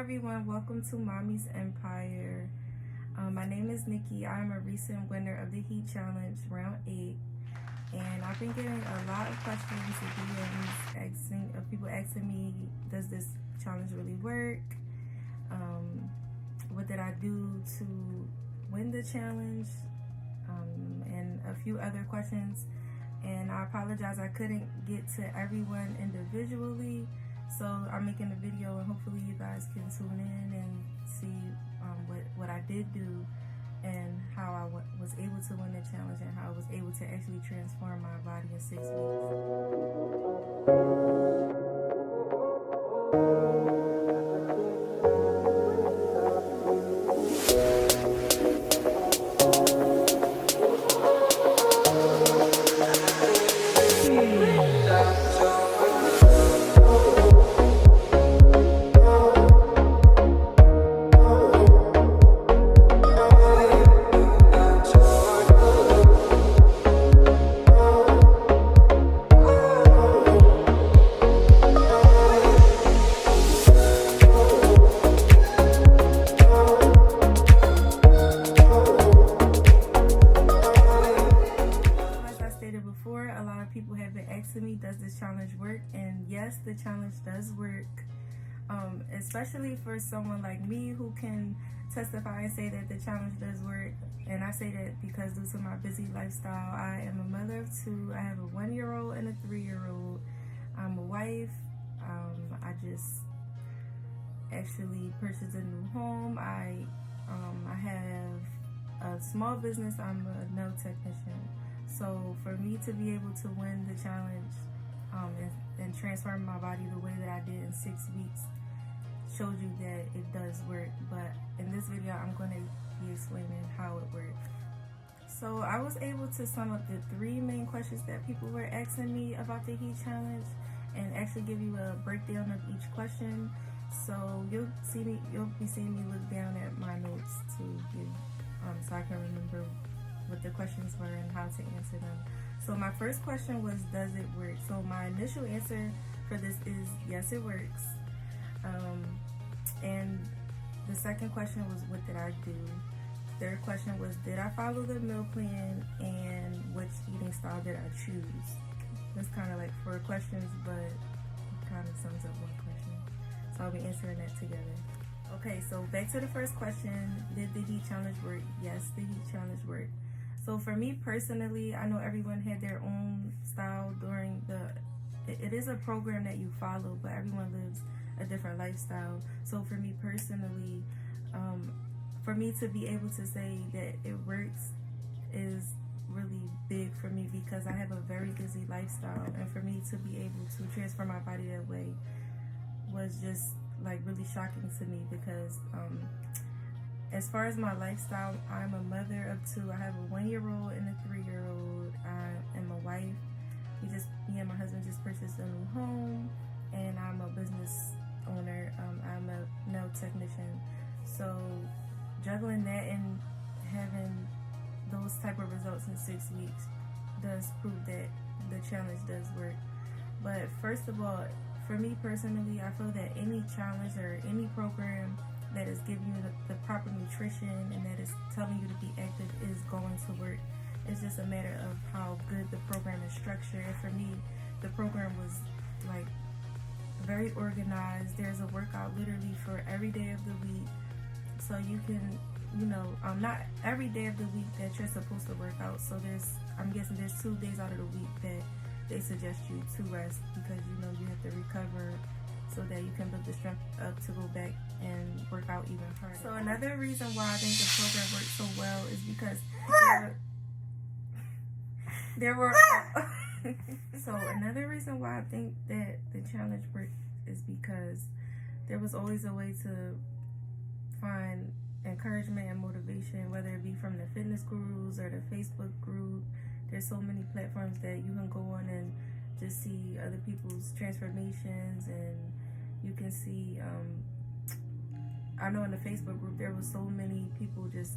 everyone, welcome to Mommy's Empire. My name is Nikki. I'm a recent winner of the Heat Challenge round 8, and I've been getting a lot of questions and DMs of people asking me, does this challenge really work? What did I do to win the challenge? And a few other questions. And I apologize, I couldn't get to everyone individually. So I'm making a video, and hopefully you guys can tune in and see what I did do and how I was able to win the challenge and how I was able to actually transform my body in 6 Before, a lot of people have been asking me, does this challenge work? And yes, the challenge does work, especially for someone like me who can testify and say that the challenge does work. And I say that because due to my busy lifestyle, I am a mother of 2. I have a 1-year-old and a 3-year-old. I'm a wife. I just actually purchased a new home. I have a small business. I'm a nail technician. So for me to be able to win the challenge and transform my body the way that I did in 6 weeks showed you that it does work. But in this video, I'm going to be explaining how it works. So I was able to sum up the 3 main questions that people were asking me about the Heat Challenge and actually give you a breakdown of each question. So you'll be seeing me look down at my notes to give so I can remember what the questions were and how to answer them. So my first question was, does it work? So my initial answer for this is yes, it works. And the second question was, what did I do? Third question was, did I follow the meal plan, and which eating style did I choose? That's kind of like 4 questions, but it kind of sums up 1 question. So I'll be answering that together. Okay, so back to the first question, did the Heat Challenge work? Yes, the Heat Challenge worked. So for me personally, I know everyone had their own style during it is a program that you follow, but everyone lives a different lifestyle. So for me personally, for me to be able to say that it works is really big for me because I have a very busy lifestyle, and for me to be able to transform my body that way was just like really shocking to me because as far as my lifestyle, I'm a mother of 2. I have a 1-year-old and a 3-year-old. I am a wife. Me and my husband just purchased a new home, and I'm a business owner. I'm a nail technician. So juggling that and having those type of results in 6 weeks does prove that the challenge does work. But first of all, for me personally, I feel that any challenge or any program that is giving you the proper nutrition and that is telling you to be active is going to work. It's just a matter of how good the program is structured. And for me, the program was like very organized. There's a workout literally for every day of the week. So you can, not every day of the week that you're supposed to work out. So I'm guessing there's 2 days out of the week that they suggest you to rest because you have to recover so that you can build the strength up to go back and work out even harder. So another reason why I think the program worked so well is because there were so another reason why I think that the challenge worked is because there was always a way to find encouragement and motivation, whether it be from the fitness gurus or the Facebook group. There's so many platforms that you can go on and just see other people's transformations, and you can see I know in the Facebook group there was so many people just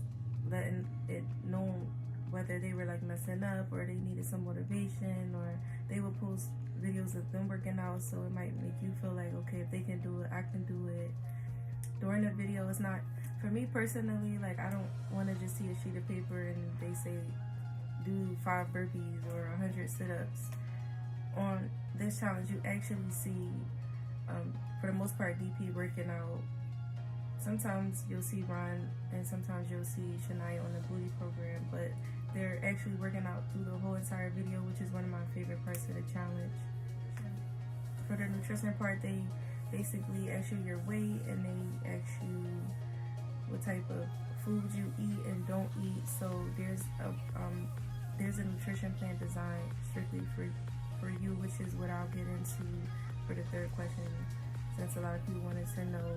letting it known whether they were like messing up or they needed some motivation, or they would post videos of them working out, so it might make you feel like, okay, if they can do it, I can do it. during the video, it's not, for me personally, like I don't want to just see a sheet of paper and they say do 5 burpees or 100 sit-ups. On this challenge, you actually see, for the most part, DP working out. Sometimes you'll see Ron and sometimes you'll see Shania on the booty program, but they're actually working out through the whole entire video, which is one of my favorite parts of the challenge. For the nutrition part, they basically ask you your weight and they ask you what type of food you eat and don't eat. So there's a nutrition plan designed strictly for you, which is what I'll get into for the third question, since a lot of people wanted to know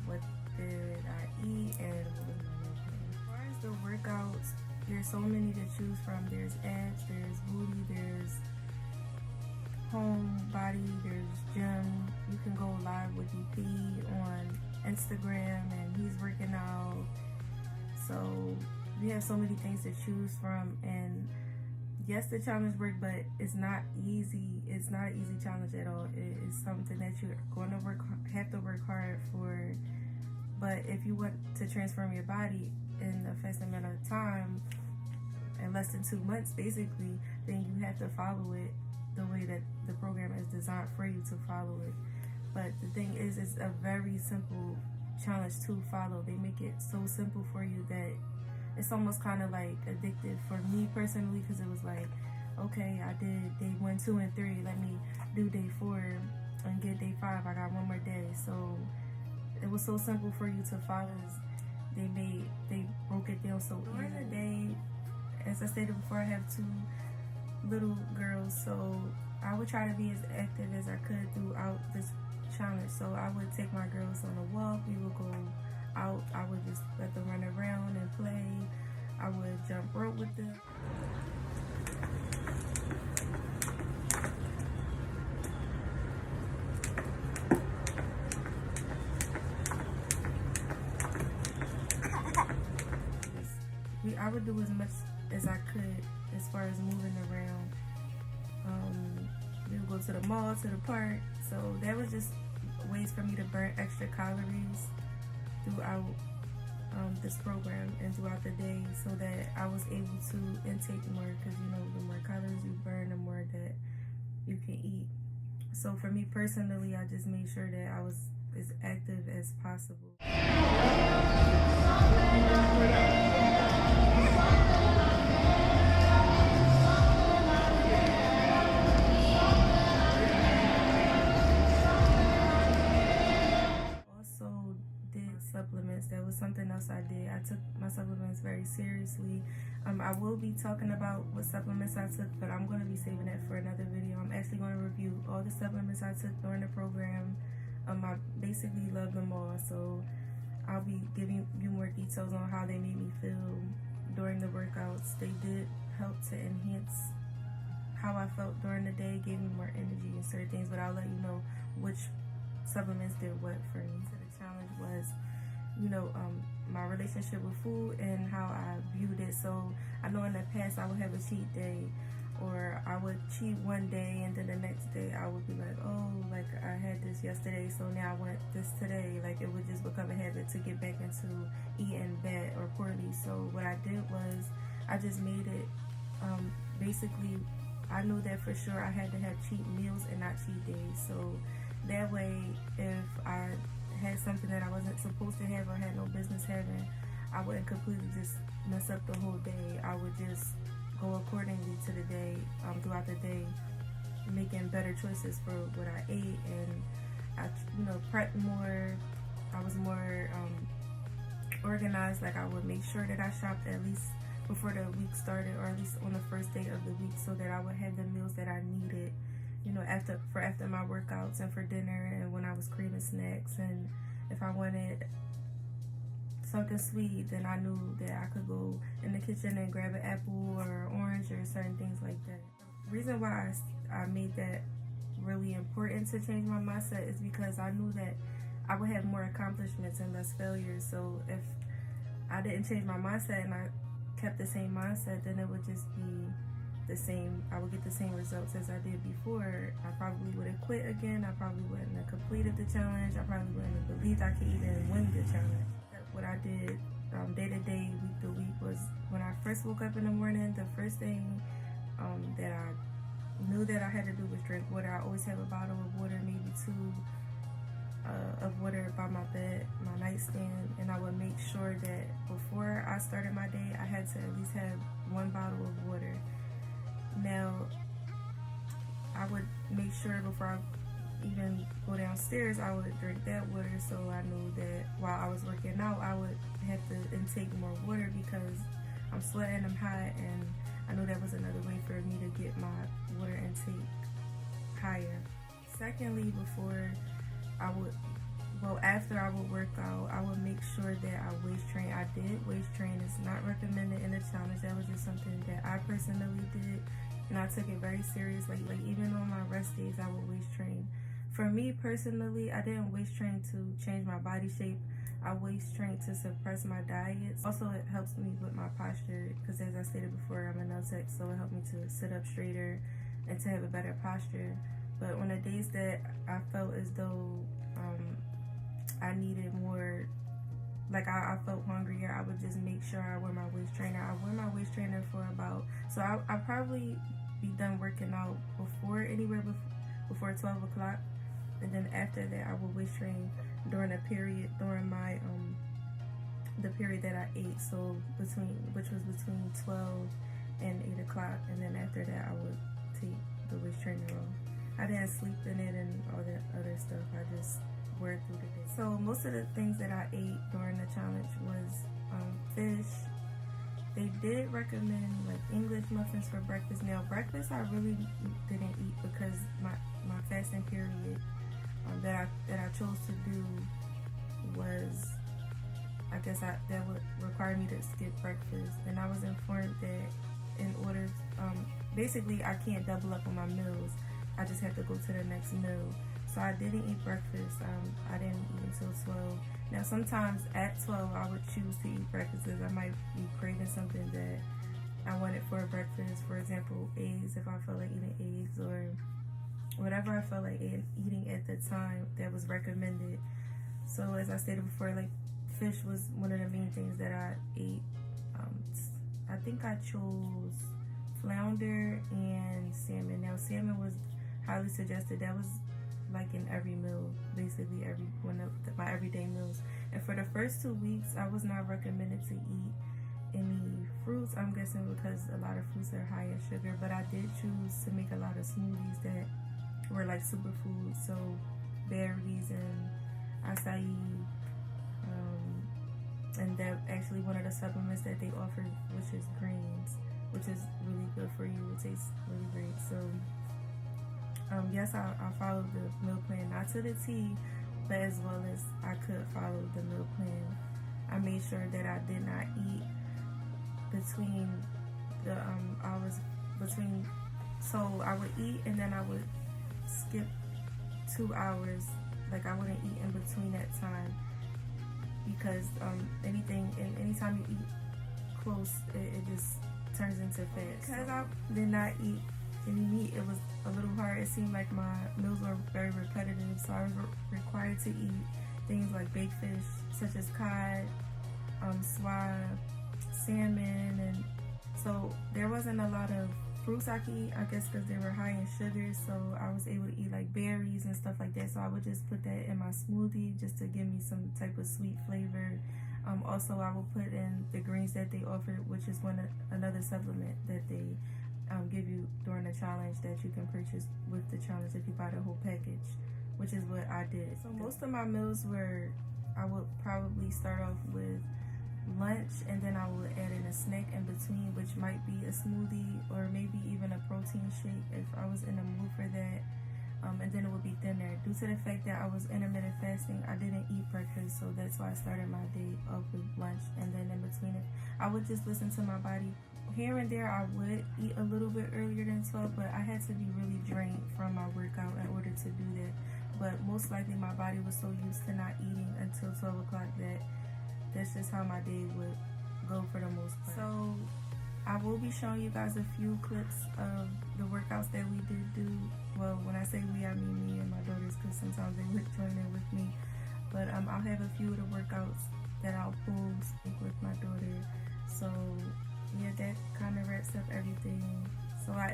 what did I eat and what was my meal plan. As far as the workouts, there's so many to choose from. There's abs, there's booty, there's home, body, there's gym. You can go live with DP on Instagram and he's working out. So we have so many things to choose from, and yes, the challenge worked, but it's not easy. It's not an easy challenge at all. It is something that you're going to have to work hard for. But if you want to transform your body in a fast amount of time, in less than 2 months basically, then you have to follow it the way that the program is designed for you to follow it. But the thing is, it's a very simple challenge to follow. They make it so simple for you that it's almost kind of like addictive for me personally, because it was like, okay, I did day 1, 2, and 3. Let me do day 4 and get day 5. I got one more day. So it was so simple for you to follow. They broke it down so easy. During the day, as I stated before, I have 2 little girls, so I would try to be as active as I could throughout this challenge. So I would take my girls on a walk. We would go out. I would just let them run around and play. I would jump rope with them. I would do as much as I could as far as moving around. We would go to the mall, to the park. So that was just ways for me to burn extra calories throughout this program and throughout the day, so that I was able to intake more, because you know, the more calories you burn, the more that you can eat. So for me personally, I just made sure that I was as active as possible. Supplements, that was something else I did. I took my supplements very seriously. I will be talking about what supplements I took, but I'm going to be saving that for another video. I'm actually going to review all the supplements I took during the program. I basically love them all, so I'll be giving you more details on how they made me feel during the workouts. They did help to enhance how I felt during the day, gave me more energy and certain things, but I'll let you know which supplements did what for me. So the challenge was, you know, my relationship with food and how I viewed it. So I know in the past I would have a cheat day, or I would cheat one day and then the next day I would be like, oh, like I had this yesterday, so now I want this today. Like it would just become a habit to get back into eating bad or poorly. So what I did was I just made it, basically I knew that for sure I had to have cheat meals and not cheat days. So that way, if I had something that I wasn't supposed to have or had no business having, I wouldn't completely just mess up the whole day. I would just go accordingly to the day, throughout the day, making better choices for what I ate, and I, you know, prepped more. I was more organized. Like I would make sure that I shopped at least before the week started, or at least on the first day of the week, so that I would have the meals that I needed, you know, after my workouts and for dinner, and when I was craving snacks. And if I wanted something sweet, then I knew that I could go in the kitchen and grab an apple or orange or certain things like that. The reason why I made that really important to change my mindset is because I knew that I would have more accomplishments and less failures. So if I didn't change my mindset and I kept the same mindset, then it would just be I would get the same results as I did before. I probably would have quit again. I probably wouldn't have completed the challenge. I probably wouldn't have believed I could even win the challenge. What I did day to day, week to week, was when I first woke up in the morning, the first thing that I knew that I had to do was drink water. I always have a bottle of water, maybe 2 of water by my bed, my nightstand, and I would make sure that before I started my day, I had to at least have 1 bottle of water. Now, I would make sure before I even go downstairs, I would drink that water, so I knew that while I was working out, I would have to intake more water because I'm sweating, I'm hot, and I knew that was another way for me to get my water intake higher. Secondly, after I would work out, I would make sure that I waist train. I did waist train. It's not recommended in the challenge. That was just something that I personally did, and I took it very seriously. Like even on my rest days, I would waist train. For me personally, I didn't waist train to change my body shape. I waist train to suppress my diet. Also, it helps me with my posture because, as I stated before, I'm a nail tech, so it helped me to sit up straighter and to have a better posture. But on the days that I felt as though I needed more, like I felt hungrier, I would just make sure I wear my waist trainer. I wear my waist trainer for about, so I'll probably be done working out before 12 o'clock. And then after that, I will waist train during my the period that I ate, so which was between 12 and 8 o'clock. And then after that, I would take the waist trainer off. I didn't sleep in it and all that other stuff. I just wore it through the day. So most of the things that I ate during the challenge was fish. They did recommend like English muffins for breakfast. Now breakfast I really didn't eat because my fasting period that I chose to do was, I guess that would require me to skip breakfast, and I was informed that in order basically I can't double up on my meals. I just have to go to the next meal. So I didn't eat breakfast. I didn't eat until 12. Now sometimes at 12 I would choose to eat breakfast because I might be craving something that I wanted for breakfast. For example, eggs, if I felt like eating eggs, or whatever I felt like eating at the time that was recommended. So as I stated before, like fish was one of the main things that I ate. I think I chose flounder and salmon. Now salmon was highly suggested. That was like in every meal, basically every one of my everyday meals. And for the first 2 weeks, I was not recommended to eat any fruits. I'm guessing because a lot of fruits are high in sugar, but I did choose to make a lot of smoothies that were like superfoods, so berries and acai, and that actually one of the supplements that they offer, which is greens, which is really good for you. It tastes really great. So yes, I followed the meal plan, not to the T, but as well as I could follow the meal plan. I made sure that I did not eat between the hours between, so I would eat and then I would skip 2 hours. Like I wouldn't eat in between that time because anytime you eat close, it just turns into fat. Because I did not eat any meat, it was a little hard. It seemed like my meals were very repetitive, so I was required to eat things like baked fish, such as cod, swai, salmon, and so there wasn't a lot of fruits I could eat, I guess because they were high in sugar, so I was able to eat like berries and stuff like that. So I would just put that in my smoothie just to give me some type of sweet flavor. Also, I will put in the greens that they offered, which is another supplement that they give you during the challenge that you can purchase with the challenge if you buy the whole package, which is what I did. So most of my meals I would probably start off with lunch, and then I would add in a snack in between, which might be a smoothie or maybe even a protein shake if I was in the mood for that. And then it would be dinner. Due to the fact that I was intermittent fasting, I didn't eat breakfast, so that's why I started my day off with lunch. And then in between it, I would just listen to my body. Here and there, I would eat a little bit earlier than 12, but I had to be really drained from my workout in order to do that. But most likely, my body was so used to not eating until 12 o'clock that that's just how my day would go for the most part. So I will be showing you guys a few clips of the workouts that we did do. Well, when I say we, I mean me and my daughters, because sometimes they would join in with me. But I'll have a few of the workouts that I'll pull speak with my daughter. So yeah, that kind of wraps up everything. So I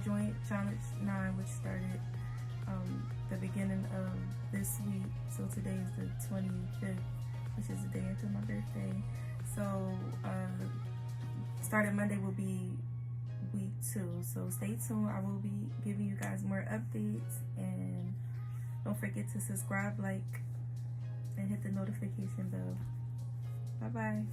joined Challenge 9, which started the beginning of this week. So today is the 25th, which is the day after my birthday. So starting Monday will be week 2. So stay tuned. I will be giving you guys more updates, and don't forget to subscribe, like, and hit the notification bell. Bye bye.